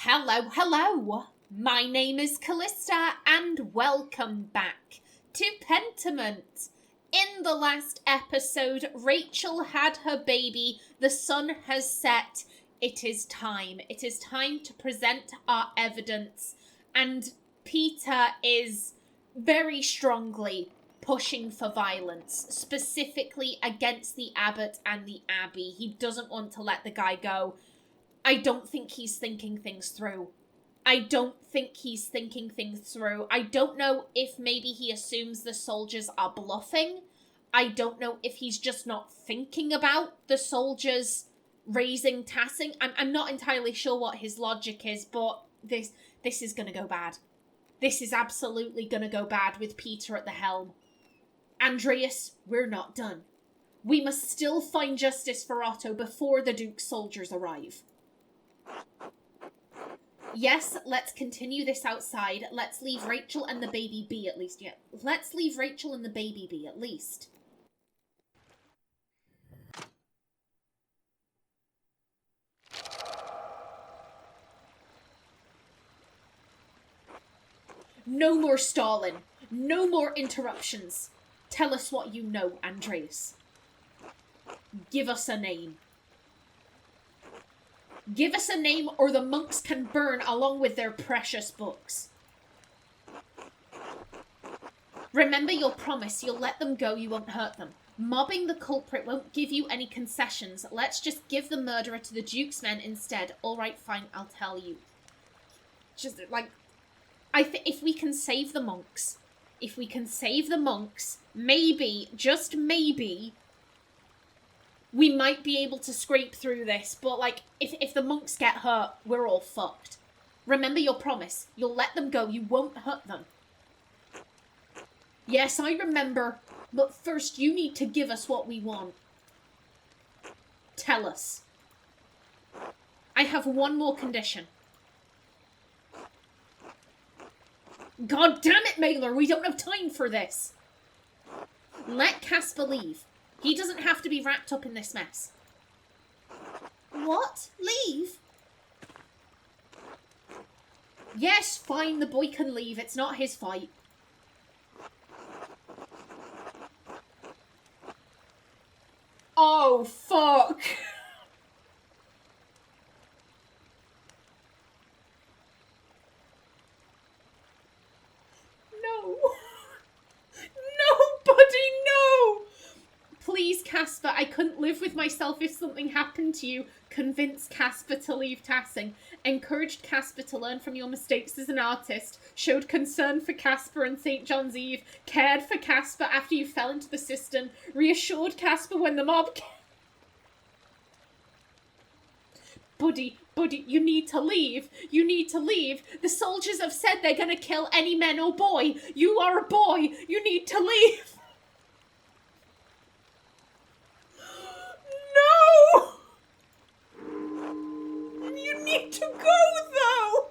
Hello. My name is Callista, and welcome back to Pentiment. In the last episode, Rachel had her baby, the sun has set, it is time. It is time to present our evidence, and Peter is very strongly pushing for violence, specifically against the abbot and the abbey. He doesn't want to let the guy go. I don't think he's thinking things through. I don't know if maybe he assumes the soldiers are bluffing. I don't know if he's just not thinking about the soldiers raising tassing. I'm not entirely sure what his logic is, but this is gonna go bad. This is absolutely gonna go bad with Peter at the helm. Andreas, we're not done. We must still find justice for Otto before the Duke's soldiers arrive. Yes, let's continue this outside. Let's leave Rachel and the baby be at least. Yeah, let's leave Rachel and the baby be at least. No more stalling. No more interruptions. Tell us what you know, Andreas. Give us a name. Give us a name or the monks can burn along with their precious books. Remember your promise. You'll let them go. You won't hurt them. Mobbing the culprit won't give you any concessions. Let's just give the murderer to the Duke's men instead. All right, fine. I'll tell you. Just, like, if we can save the monks, maybe, just maybe, we might be able to scrape through this, but, like, if the monks get hurt, we're all fucked. Remember your promise. You'll let them go. You won't hurt them. Yes, I remember, but first you need to give us what we want. Tell us. I have one more condition. God damn it, Mailer, we don't have time for this. Let Casper leave. He doesn't have to be wrapped up in this mess. What? Leave? Yes, fine, the boy can leave. It's not his fight. Oh, fuck. No. No, buddy, no. Please, Casper, I couldn't live with myself if something happened to you. Convinced Casper to leave tassing. Encouraged Casper to learn from your mistakes as an artist. Showed concern for Casper and St. John's Eve. Cared for Casper after you fell into the cistern. Reassured Casper when the mob came. Buddy, you need to leave. You need to leave. The soldiers have said they're gonna kill any man or boy. You are a boy. You need to leave. No! You need to go, though!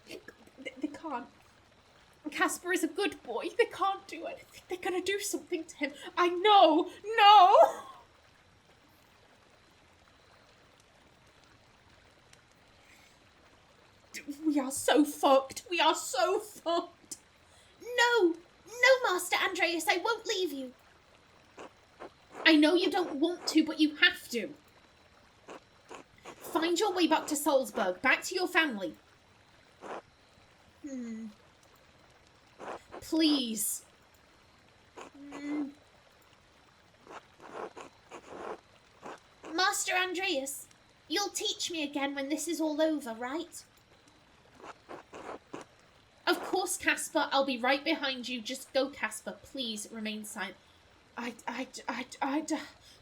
No! They can't. Casper is a good boy. They can't do anything. They're gonna do something to him. I know. No! We are so fucked. We are so fucked. No, Master Andreas, I won't leave you. I know you don't want to, but you have to. Find your way back to Salzburg, back to your family. Please. Master Andreas, you'll teach me again when this is all over, right? Of course, Casper. I'll be right behind you. Just go, Casper. Please remain silent.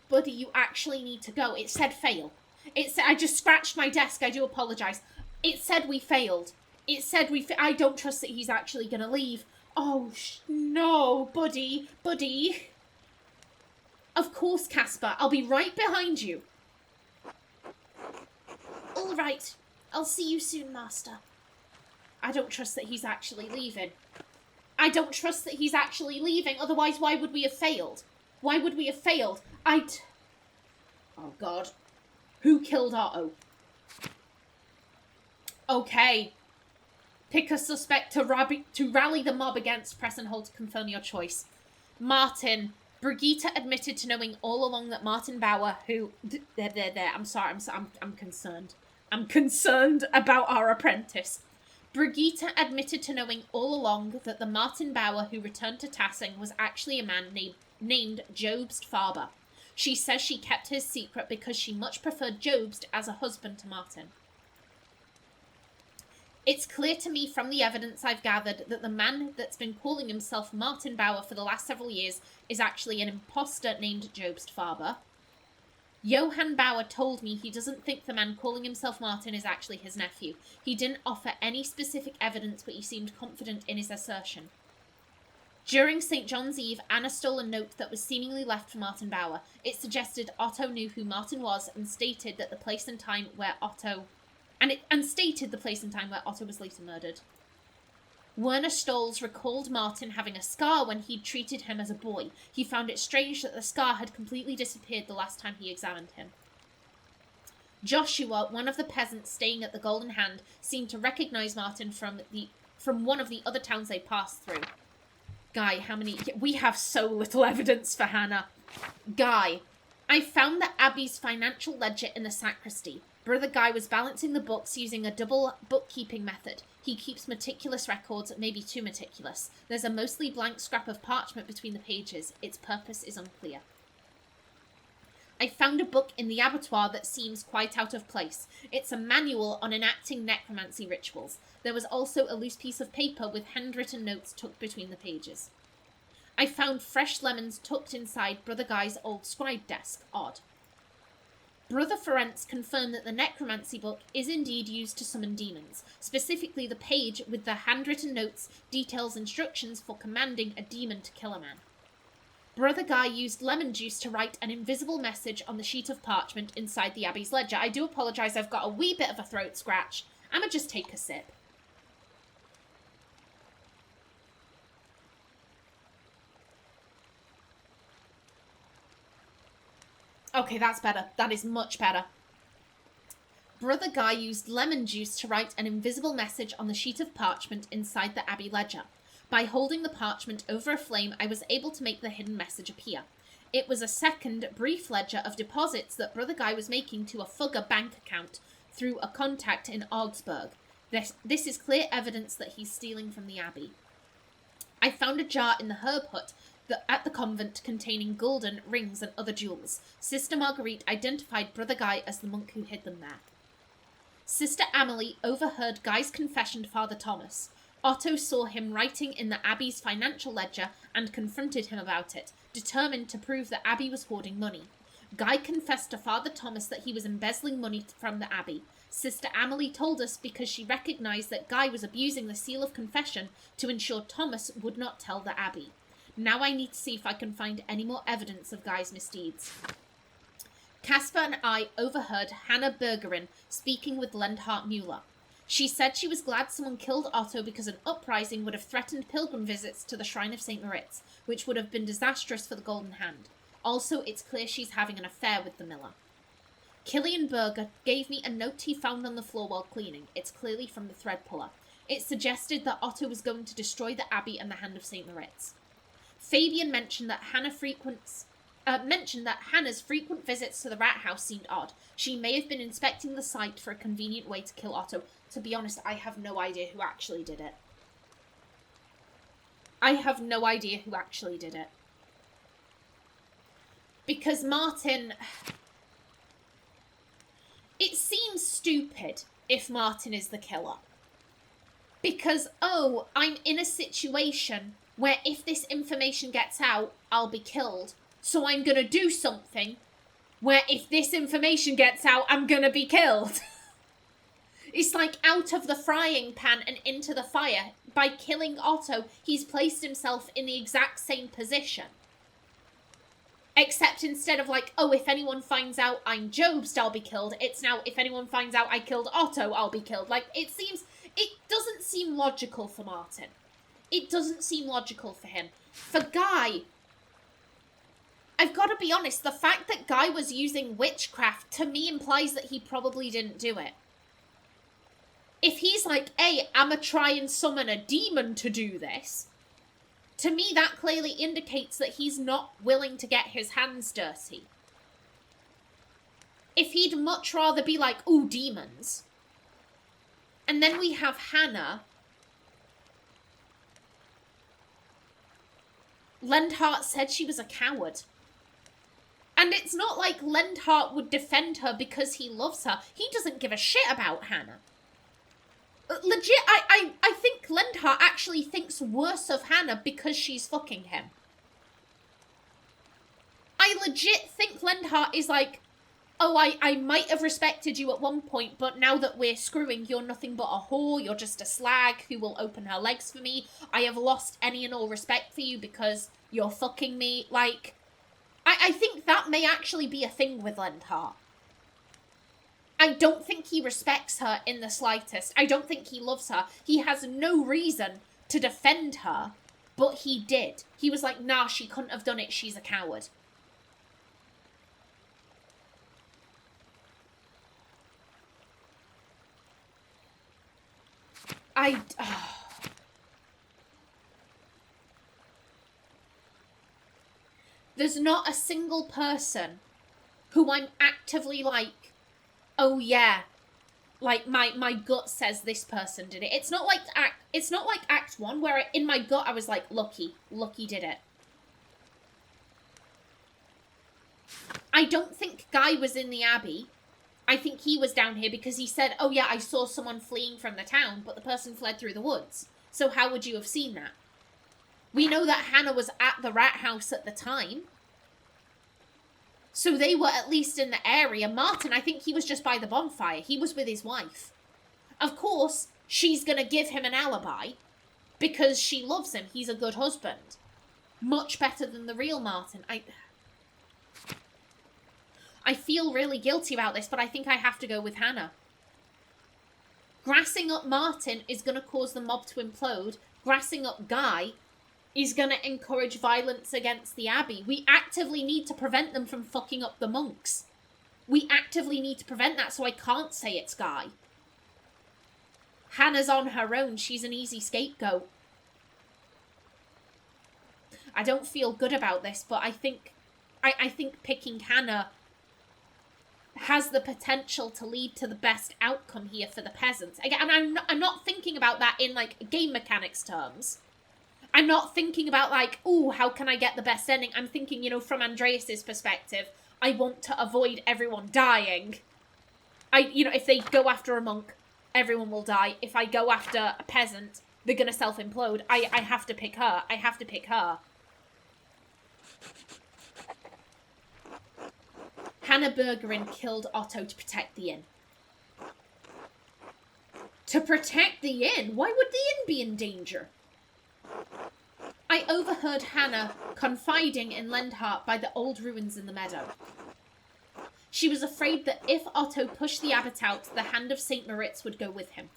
Buddy, you actually need to go. It said fail. It said, I just scratched my desk. I do apologise. It said we failed. It said I don't trust that he's actually going to leave. Oh, no, buddy. Of course, Casper. I'll be right behind you. All right. I'll see you soon, Master. I don't trust that he's actually leaving. Otherwise, why would we have failed? Why would we have failed? Oh, God. Who killed Otto? Okay. Pick a suspect to rally the mob against. Press and hold to confirm your choice. Martin. Brigitte admitted to knowing all along that Martin Bauer, who... There. I'm sorry. I'm concerned. I'm concerned about our apprentice. Brigitte admitted to knowing all along that the Martin Bauer who returned to Tassing was actually a man named Jobst Faber. She says she kept his secret because she much preferred Jobst as a husband to Martin. It's clear to me from the evidence I've gathered that the man that's been calling himself Martin Bauer for the last several years is actually an imposter named Jobst Faber. Johann Bauer told me he doesn't think the man calling himself Martin is actually his nephew. He didn't offer any specific evidence, but he seemed confident in his assertion. During St. John's Eve, Anna stole a note that was seemingly left for Martin Bauer. It suggested Otto knew who Martin was and stated that the place and time where Otto... And stated the place and time where Otto was later murdered. Werner Stolz recalled Martin having a scar when he'd treated him as a boy. He found it strange that the scar had completely disappeared the last time he examined him. Joshua, one of the peasants staying at the Golden Hand, seemed to recognise Martin from one of the other towns they passed through. Guy, how many... We have so little evidence for Hanna. Guy, I found the Abbey's financial ledger in the sacristy. Brother Guy was balancing the books using a double bookkeeping method. He keeps meticulous records, maybe too meticulous. There's a mostly blank scrap of parchment between the pages. Its purpose is unclear. I found a book in the abattoir that seems quite out of place. It's a manual on enacting necromancy rituals. There was also a loose piece of paper with handwritten notes tucked between the pages. I found fresh lemons tucked inside Brother Guy's old scribe desk. Odd. Brother Ferenc confirmed that the necromancy book is indeed used to summon demons. Specifically, the page with the handwritten notes details instructions for commanding a demon to kill a man. Brother Guy used lemon juice to write an invisible message on the sheet of parchment inside the Abbey's ledger. I do apologise, I've got a wee bit of a throat scratch. I'ma just take a sip. Okay, that's better. That is much better. Brother Guy used lemon juice to write an invisible message on the sheet of parchment inside the Abbey ledger. By holding the parchment over a flame, I was able to make the hidden message appear. It was a second, brief ledger of deposits that Brother Guy was making to a Fugger bank account through a contact in Augsburg. This is clear evidence that he's stealing from the Abbey. I found a jar in the herb hut at the convent containing gulden, rings and other jewels. Sister Marguerite identified Brother Guy as the monk who hid them there. Sister Amelie overheard Guy's confession to Father Thomas. Otto saw him writing in the Abbey's financial ledger and confronted him about it, determined to prove that Abbey was hoarding money. Guy confessed to Father Thomas that he was embezzling money from the Abbey. Sister Amelie told us because she recognised that Guy was abusing the seal of confession to ensure Thomas would not tell the Abbey. Now I need to see if I can find any more evidence of Guy's misdeeds. Caspar and I overheard Hanna Bergerin speaking with Lendhart Müller. She said she was glad someone killed Otto because an uprising would have threatened pilgrim visits to the Shrine of St. Moritz, which would have been disastrous for the Golden Hand. Also, it's clear she's having an affair with the miller. Killian Berger gave me a note he found on the floor while cleaning. It's clearly from the thread puller. It suggested that Otto was going to destroy the Abbey and the Hand of St. Moritz. Fabian mentioned that Hanna's frequent visits to the rat house seemed odd. She may have been inspecting the site for a convenient way to kill Otto. To be honest, I have no idea who actually did it. Because Martin... It seems stupid if Martin is the killer. Because, oh, I'm in a situation where if this information gets out, I'll be killed. So I'm going to do something where if this information gets out, I'm going to be killed. It's like out of the frying pan and into the fire. By killing Otto, he's placed himself in the exact same position. Except instead of like, oh, if anyone finds out I'm Jobst, I'll be killed. It's now, if anyone finds out I killed Otto, I'll be killed. Like, it doesn't seem logical for Martin. It doesn't seem logical for him. For Guy, I've got to be honest, the fact that Guy was using witchcraft, to me, implies that he probably didn't do it. If he's like, hey, I'ma try and summon a demon to do this, to me, that clearly indicates that he's not willing to get his hands dirty. If he'd much rather be like, ooh, demons. And then we have Hanna. Lendhart said she was a coward. And it's not like Lendhart would defend her because he loves her. He doesn't give a shit about Hanna. Legit, I think Lendhart actually thinks worse of Hanna because she's fucking him. I legit think Lendhart is like, oh, I might have respected you at one point, but now that we're screwing, you're nothing but a whore, you're just a slag who will open her legs for me. I have lost any and all respect for you because you're fucking me. Like, I think that may actually be a thing with Lendhart. I don't think he respects her in the slightest. I don't think he loves her. He has no reason to defend her, but he did. He was like, nah, she couldn't have done it, she's a coward. There's not a single person who I'm actively like, oh yeah, like my gut says this person did it. It's not like Act 1 where in my gut I was like, Lucky did it. I don't think Guy was in the Abbey. I think he was down here because he said, oh yeah, I saw someone fleeing from the town, but the person fled through the woods. So how would you have seen that? We know that Hanna was at the rat house at the time. So they were at least in the area. Martin, I think he was just by the bonfire. He was with his wife. Of course, she's going to give him an alibi because she loves him. He's a good husband. Much better than the real Martin. I feel really guilty about this, but I think I have to go with Hanna. Grassing up Martin is going to cause the mob to implode. Grassing up Guy is going to encourage violence against the Abbey. We actively need to prevent them from fucking up the monks. We actively need to prevent that, so I can't say it's Guy. Hanna's on her own. She's an easy scapegoat. I don't feel good about this, but I think picking Hanna has the potential to lead to the best outcome here for the peasants. Again, and I'm not thinking about that in, like, game mechanics terms. I'm not thinking about, like, ooh, how can I get the best ending? I'm thinking, from Andreas's perspective, I want to avoid everyone dying. If they go after a monk, everyone will die. If I go after a peasant, they're gonna self-implode. I have to pick her. I have to pick her. Hanna Bergerin killed Otto to protect the inn. To protect the inn? Why would the inn be in danger? I overheard Hanna confiding in Lendhart by the old ruins in the meadow. She was afraid that if Otto pushed the abbot out, the hand of St. Moritz would go with him.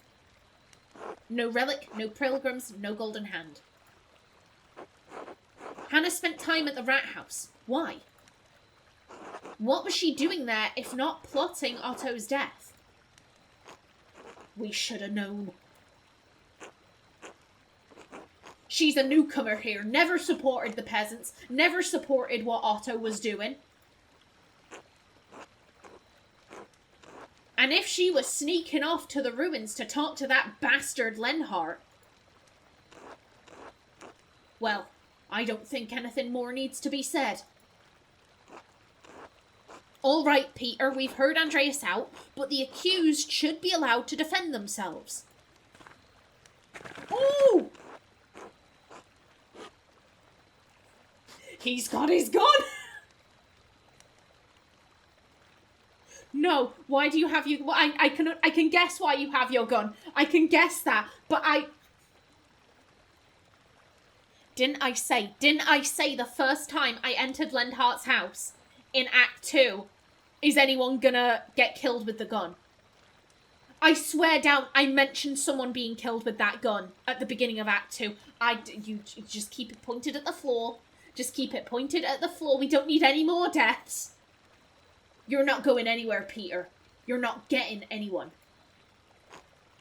No relic, no pilgrims, no golden hand. Hanna spent time at the rat house. Why? What was she doing there if not plotting Otto's death? We should have known. She's a newcomer here, never supported the peasants, never supported what Otto was doing. And if she was sneaking off to the ruins to talk to that bastard Lendhart, well, I don't think anything more needs to be said. All right, Peter, we've heard Andreas out, but the accused should be allowed to defend themselves. Ooh! He's got his gun! No, why do you have your... Well, I can guess why you have your gun. I can guess that, but Didn't I say the first time I entered Lendhart's house in Act 2, is anyone gonna get killed with the gun? I swear down, I mentioned someone being killed with that gun at the beginning of Act 2. You just keep it pointed at the floor. Just keep it pointed at the floor. We don't need any more deaths. You're not going anywhere, Peter. You're not getting anyone.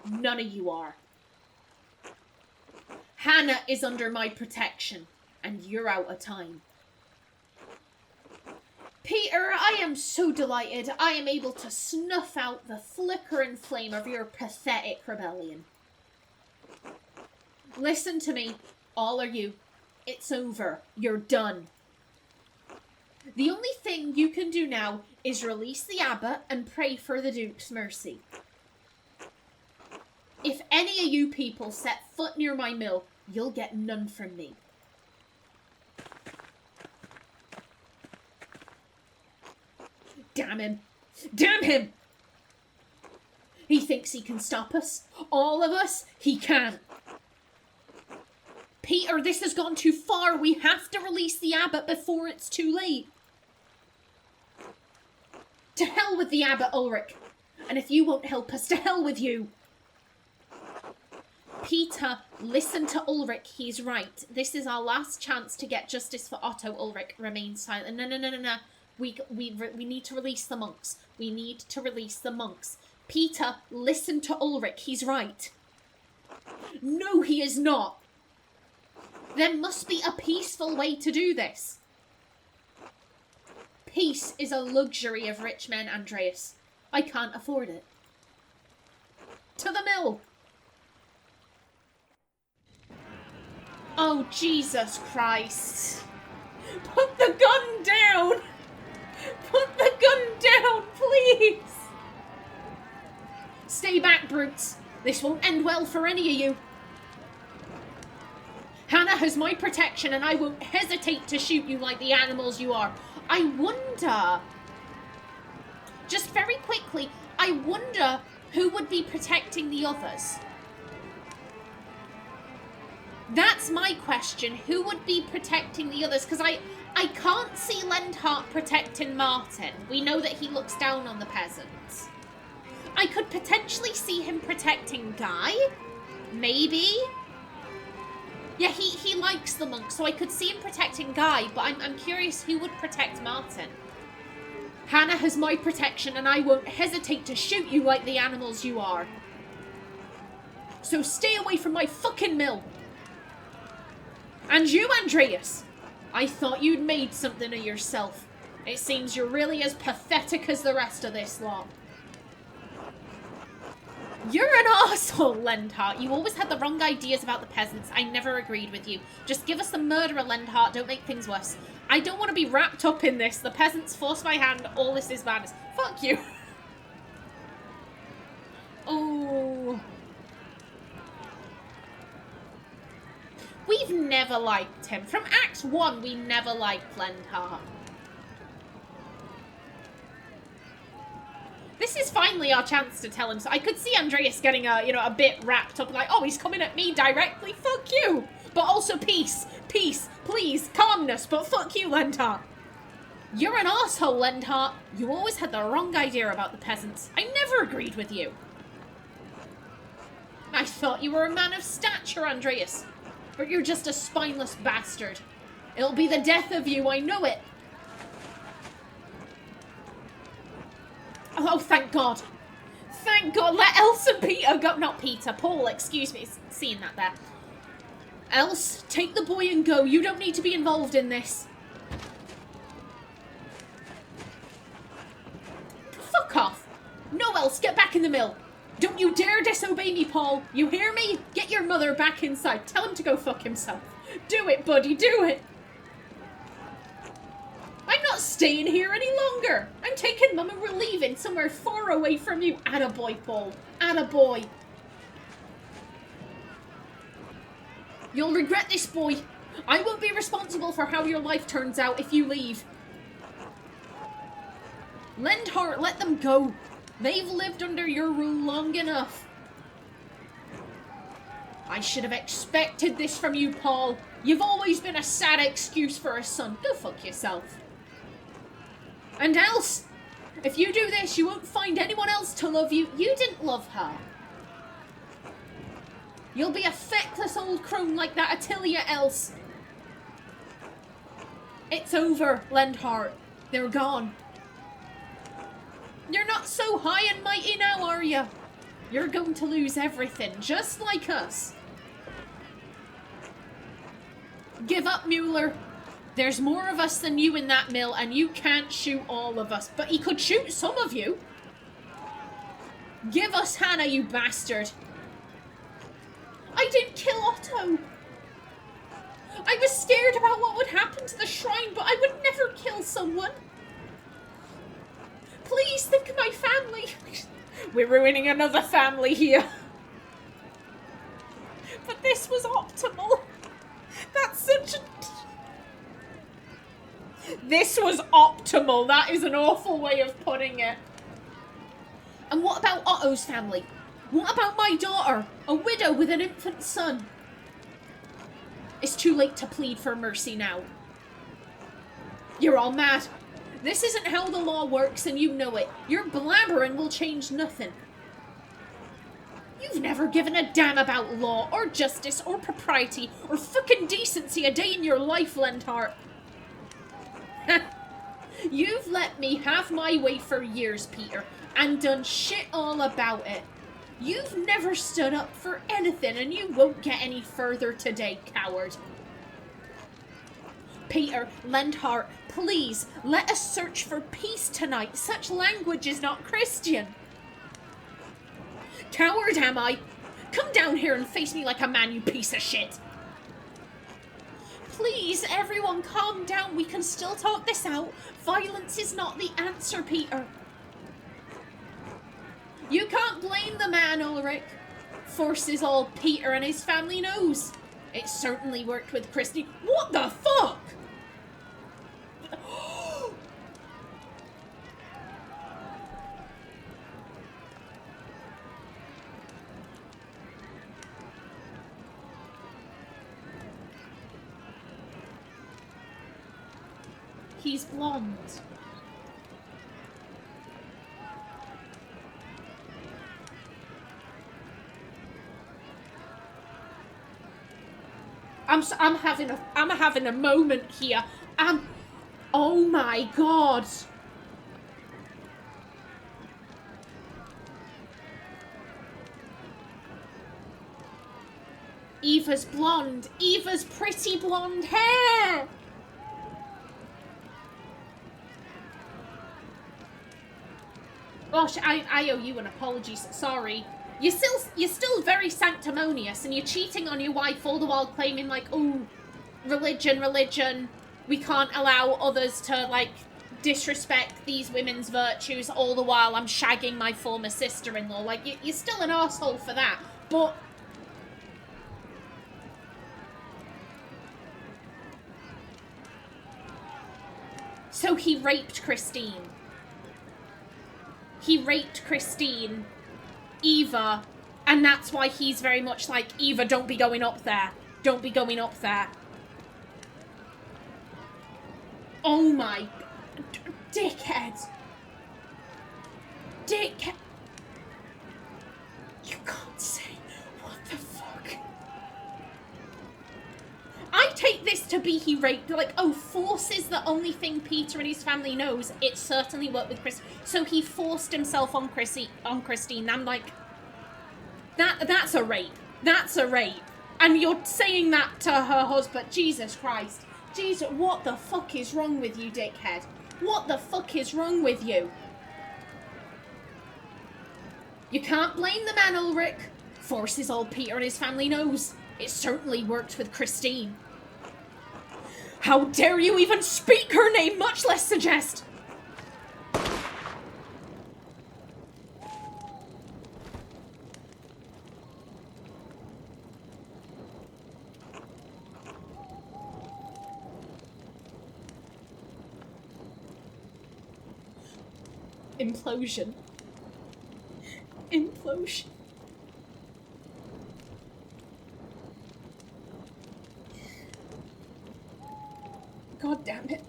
None of you are. Hanna is under my protection, and you're out of time. Peter, I am so delighted I am able to snuff out the flickering flame of your pathetic rebellion. Listen to me, all of you. It's over. You're done. The only thing you can do now is release the abbot and pray for the Duke's mercy. If any of you people set foot near my mill, you'll get none from me. Damn him. Damn him! He thinks he can stop us. All of us, he can. Peter, this has gone too far. We have to release the abbot before it's too late. To hell with the abbot, Ulrich. And if you won't help us, to hell with you. Peter, listen to Ulrich. He's right. This is our last chance to get justice for Otto. Ulrich, remain silent. No. We need to release the monks. We need to release the monks. Peter, listen to Ulrich. He's right. No, he is not. There must be a peaceful way to do this. Peace is a luxury of rich men, Andreas. I can't afford it. To the mill! Oh, Jesus Christ. Put the gun down! Put the gun down, please! Stay back, brutes. This won't end well for any of you. Hanna has my protection and I won't hesitate to shoot you like the animals you are. I wonder... Just very quickly, I wonder who would be protecting the others. That's my question. Who would be protecting the others? Because I can't see Lendhart protecting Martin. We know that he looks down on the peasants. I could potentially see him protecting Guy. Maybe. Yeah, he likes the monk, so I could see him protecting Guy, but I'm curious who would protect Martin. Hanna has my protection, and I won't hesitate to shoot you like the animals you are. So stay away from my fucking mill. And you, Andreas. I thought you'd made something of yourself. It seems you're really as pathetic as the rest of this lot. You're an arsehole, Lendhart. You always had the wrong ideas about the peasants. I never agreed with you. Just give us the murderer, Lendhart. Don't make things worse. I don't want to be wrapped up in this. The peasants forced my hand. All this is madness. Fuck you. Oh. We've never liked him. From Act 1, we never liked Lendhart. This is finally our chance to tell him. So I could see Andreas getting a bit wrapped up, like, oh, he's coming at me directly. Fuck you. But also peace. Peace. Please. Calmness. But fuck you, Lendhart. You're an arsehole, Lendhart. You always had the wrong idea about the peasants. I never agreed with you. I thought you were a man of stature, Andreas. But you're just a spineless bastard. It'll be the death of you, I know it. Oh, thank God. Thank God. Let Else and Peter go. Not Peter. Paul, excuse me. Seeing that there. Else, take the boy and go. You don't need to be involved in this. Fuck off. No, Else, get back in the mill. Don't you dare disobey me, Paul. You hear me? Get your mother back inside. Tell him to go fuck himself. Do it, buddy. Do it. I'm not staying here any longer. I'm taking Mum and we're leaving somewhere far away from you. Attaboy, Paul. Attaboy. You'll regret this, boy. I won't be responsible for how your life turns out if you leave. Lendhart, let them go. They've lived under your rule long enough. I should have expected this from you, Paul. You've always been a sad excuse for a son. Go fuck yourself. And Else, if you do this, you won't find anyone else to love you. You didn't love her. You'll be a feckless old crone like that Attilia, Else. It's over, Lendhart. They're gone. You're not so high and mighty now, are you? You're going to lose everything, just like us. Give up, Mueller. There's more of us than you in that mill, and you can't shoot all of us. But he could shoot some of you. Give us Hanna, you bastard. I didn't kill Otto. I was scared about what would happen to the shrine, but I would never kill someone. Please think of my family. We're ruining another family here. But this was optimal. That's such a... This was optimal. That is an awful way of putting it. And what about Otto's family? What about my daughter? A widow with an infant son. It's too late to plead for mercy now. You're all mad. This isn't how the law works and you know it. Your blabbering will change nothing. You've never given a damn about law or justice or propriety or fucking decency a day in your life, Lendhart. You've let me have my way for years, Peter, and done shit all about it. You've never stood up for anything, and you won't get any further today, coward. Peter, Lendhart, please, let us search for peace tonight. Such language is not Christian. Coward am I? Come down here and face me like a man, you piece of shit. Please, everyone, calm down. We can still talk this out. Violence is not the answer, Peter. You can't blame the man, Ulrich. Force is all Peter and his family knows. It certainly worked with Christy. What the fuck? He's blonde. I'm having a moment here. Oh my god. Eva's blonde. Eva's pretty blonde hair. Gosh, I owe you an apology. Sorry. You're still very sanctimonious, and you're cheating on your wife all the while claiming, like, oh, religion. We can't allow others to, like, disrespect these women's virtues all the while I'm shagging my former sister-in-law. Like, you're still an arsehole for that. But... So he raped Christine. He raped Christine, Eva, and that's why he's very much like, Eva, don't be going up there. Don't be going up there. Oh my... Dickhead. Dickhead. You can't say... What the fuck? I take this to be he raped, like, oh, force is the only thing Peter and his family knows. It certainly worked with Chris. So he forced himself on Christine. I'm like, that's a rape. That's a rape. And you're saying that to her husband. Jesus Christ. Jesus, what the fuck is wrong with you, dickhead? What the fuck is wrong with you? You can't blame the man, Ulrich. Force is all Peter and his family knows. It certainly worked with Christine. How dare you even speak her name, much less suggest? Implosion. Implosion. God damn it.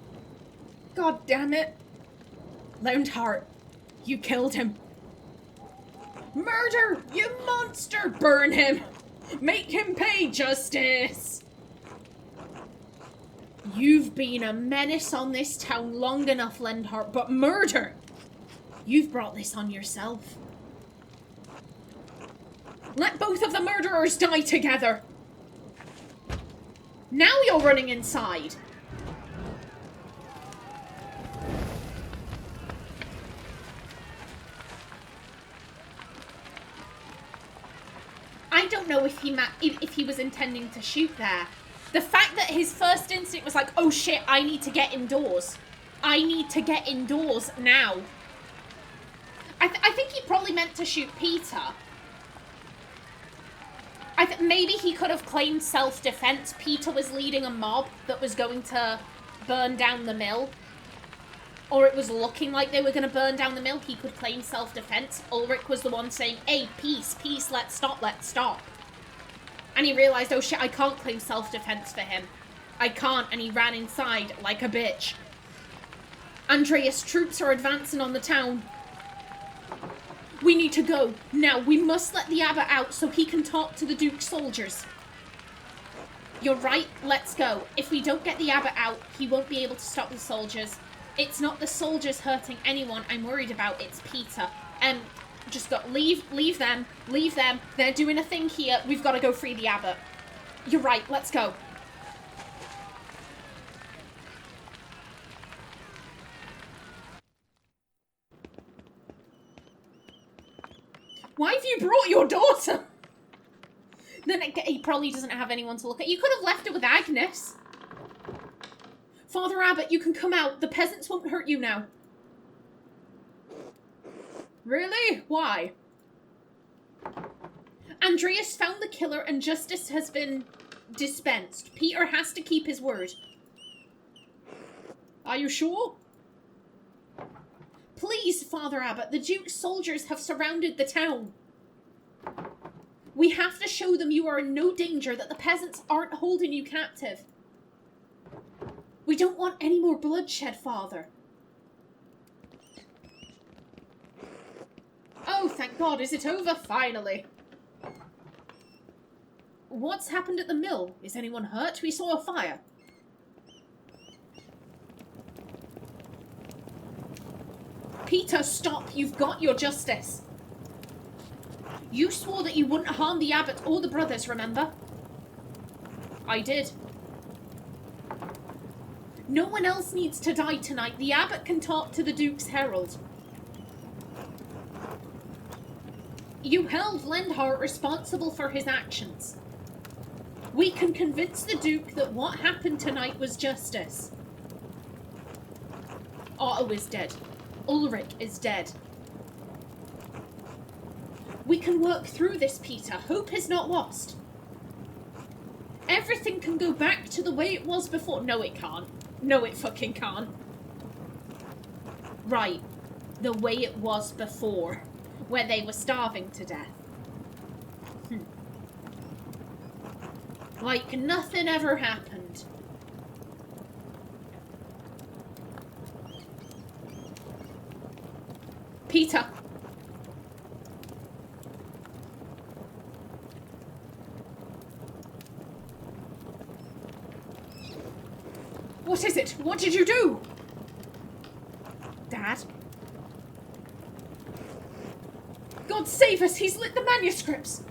God damn it. Lendhart, you killed him. Murder, you monster! Burn him! Make him pay justice! You've been a menace on this town long enough, Lindhart, but murder! You've brought this on yourself. Let both of the murderers die together! Now you're running inside! I don't know if he was intending to shoot there. The fact that his first instinct was like, oh shit, I need to get indoors. I need to get indoors now. I think he probably meant to shoot Peter. Maybe he could have claimed self-defense. Peter was leading a mob that was going to burn down the mill. Or it was looking like they were going to burn down the mill. He could claim self-defense. Ulrich was the one saying, hey, peace, peace, let's stop, let's stop. And he realised, oh shit, I can't claim self-defense for him. I can't, and he ran inside like a bitch. Andreas, troops are advancing on the town. We need to go. Now, we must let the abbot out so he can talk to the Duke's soldiers. You're right, let's go. If we don't get the abbot out, he won't be able to stop the soldiers. It's not the soldiers hurting anyone I'm worried about, it's Peter. Just go, leave them. They're doing a thing here. We've got to go free the abbot. You're right, let's go. Why have you brought your daughter? Then he probably doesn't have anyone to look at. You could have left it with Agnes. Father Abbot, you can come out. The peasants won't hurt you now. Really? Why? Andreas found the killer and justice has been dispensed. Peter has to keep his word. Are you sure? Please, Father Abbot, the Duke's soldiers have surrounded the town. We have to show them you are in no danger, that the peasants aren't holding you captive. We don't want any more bloodshed, Father. Oh, thank God, is it over? Finally. What's happened at the mill? Is anyone hurt? We saw a fire. Peter, stop. You've got your justice. You swore that you wouldn't harm the abbot or the brothers, remember? I did. No one else needs to die tonight. The abbot can talk to the Duke's herald. You held Lindhart responsible for his actions. We can convince the Duke that what happened tonight was justice. Otto is dead. Ulrich is dead. We can work through this, Peter. Hope is not lost. Everything can go back to the way it was before. No, it can't. No, it fucking can't. Right. The way it was before. Where they were starving to death. Like nothing ever happened. Peter. What is it? What did you do? Dad? God save us, he's lit the manuscripts!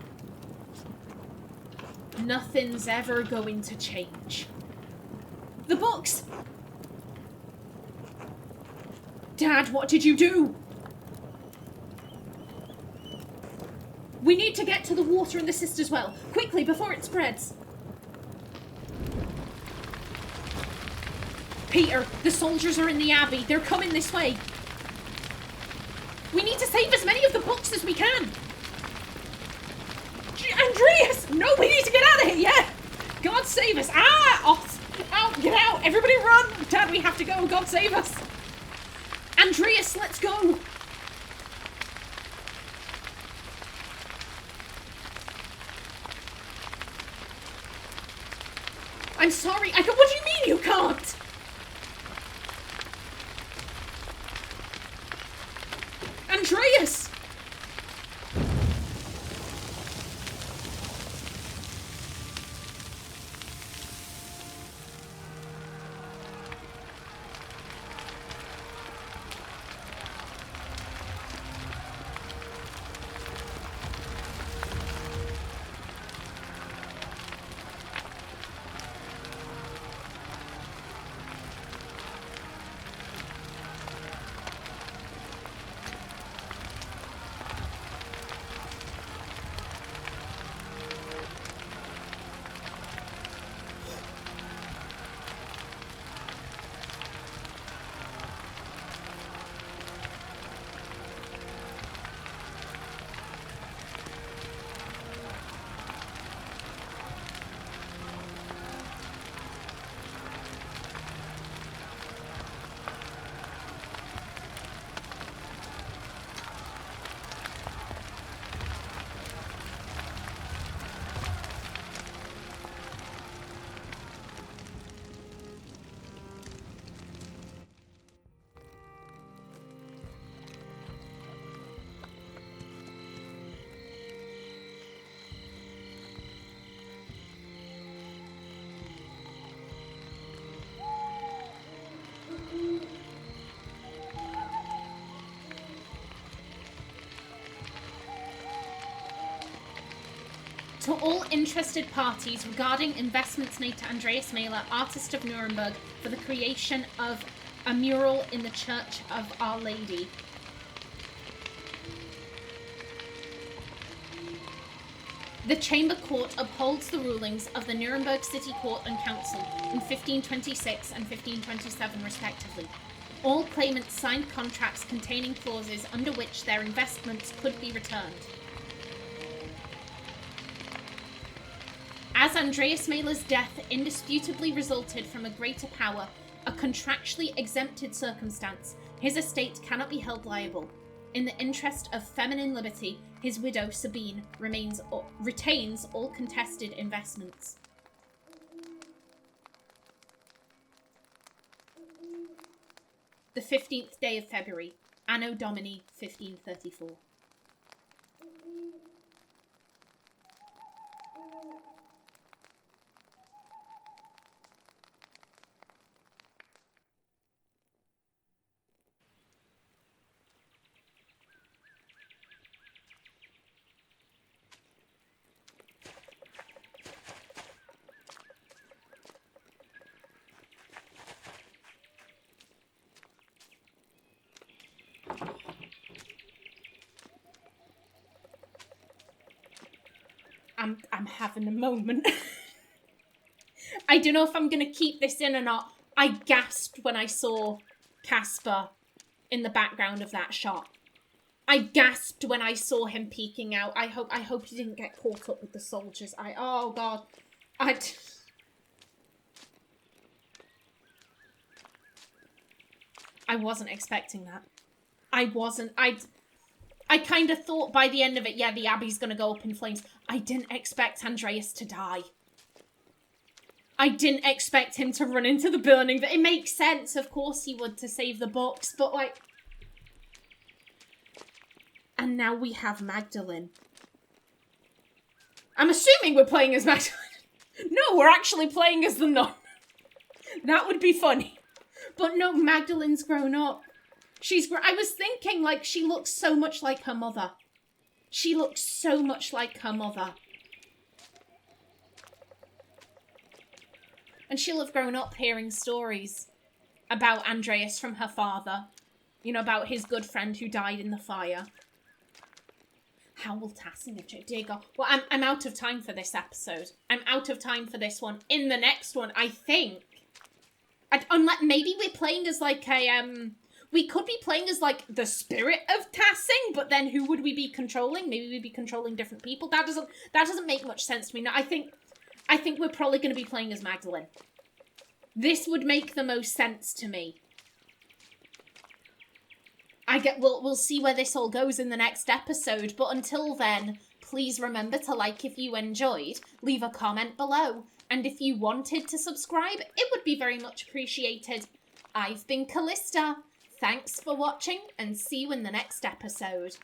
Nothing's ever going to change. The books! Dad, what did you do? We need to get to the water in the sister's well. Quickly, before it spreads. Peter, the soldiers are in the abbey. They're coming this way. We need to save as many of the books as we can. Andreas! No, we need to get out of here, yeah! God save us. Ah! Out, get out. Everybody run. Dad, we have to go. God save us. Andreas, let's go. I'm sorry. What do you mean you can't? Andreas! To all interested parties regarding investments made to Andreas Mahler, artist of Nuremberg, for the creation of a mural in the Church of Our Lady. The Chamber Court upholds the rulings of the Nuremberg City Court and Council in 1526 and 1527 respectively. All claimants signed contracts containing clauses under which their investments could be returned. As Andreas Mahler's death indisputably resulted from a greater power, a contractually exempted circumstance, his estate cannot be held liable. In the interest of feminine liberty, his widow, Sabine, retains all contested investments. The 15th day of February, Anno Domini 1534. I'm having a moment. I don't know if I'm going to keep this in or not. I gasped when I saw Casper in the background of that shot. I gasped when I saw him peeking out. I hope he didn't get caught up with the soldiers. Oh God. I wasn't expecting that. I wasn't. I kind of thought by the end of it, yeah, the Abbey's going to go up in flames. I didn't expect Andreas to die. I didn't expect him to run into the burning, but it makes sense, of course he would, to save the books, but like... And now we have Magdalene. I'm assuming we're playing as Magdalene. No, we're actually playing as the nun. That would be funny. But no, Magdalene's grown up. I was thinking, like, she looks so much like her mother. She looks so much like her mother. And she'll have grown up hearing stories about Andreas from her father. You know, about his good friend who died in the fire. How will Tassin have... Dear God. Well, I'm out of time for this episode. I'm out of time for this one. In the next one, I think... Unless maybe we're playing as, like, a... We could be playing as, like, the spirit of Tassing, but then who would we be controlling? Maybe we'd be controlling different people. That doesn't make much sense to me. No, I think we're probably going to be playing as Magdalene. This would make the most sense to me. We'll see where this all goes in the next episode, but until then, please remember to like if you enjoyed, leave a comment below, and if you wanted to subscribe, it would be very much appreciated. I've been Kallista. Thanks for watching, and see you in the next episode.